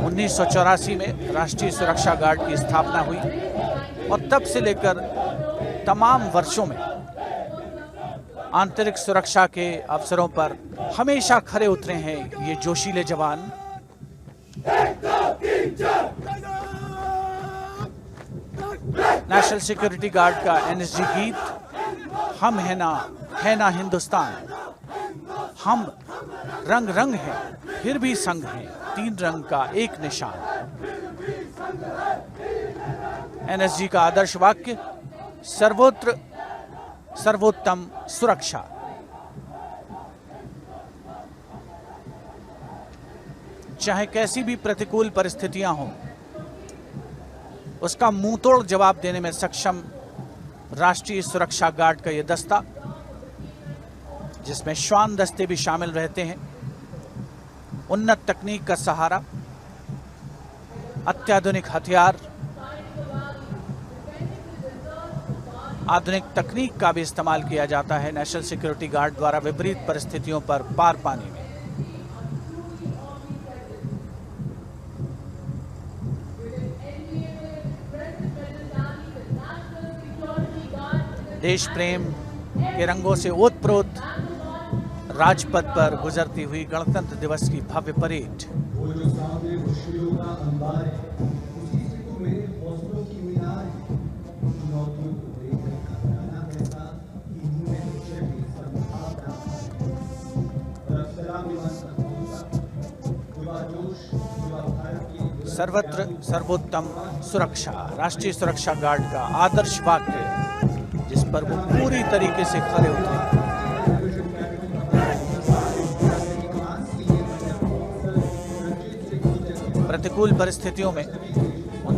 1984 में राष्ट्रीय सुरक्षा गार्ड की स्थापना हुई और तब से लेकर तमाम वर्षों में आंतरिक सुरक्षा के अवसरों पर हमेशा खरे उतरे हैं ये जोशीले जवान। नेशनल सिक्योरिटी गार्ड का एनएसजी गीत, हम है ना हिंदुस्तान, हम रंग रंग हैं फिर भी संग हैं, तीन रंग का एक निशान। एनएसजी का आदर्श वाक्य, सर्वोत्तम सुरक्षा। चाहे कैसी भी प्रतिकूल परिस्थितियां हों, उसका मुंहतोड़ जवाब देने में सक्षम राष्ट्रीय सुरक्षा गार्ड का यह दस्ता, जिसमें श्वान दस्ते भी शामिल रहते हैं, उन्नत तकनीक का सहारा, अत्याधुनिक हथियार, आधुनिक तकनीक का भी इस्तेमाल किया जाता है नेशनल सिक्योरिटी गार्ड द्वारा विपरीत परिस्थितियों पर पार पाने में। देश प्रेम के रंगों से ओतप्रोत राजपथ पर गुजरती हुई गणतंत्र दिवस की भव्य परेड। सर्वत्र सर्वोत्तम सुरक्षा, राष्ट्रीय सुरक्षा गार्ड का आदर्श वाक्य, जिस पर वो पूरी तरीके से खरे उतरे। प्रतिकूल परिस्थितियों में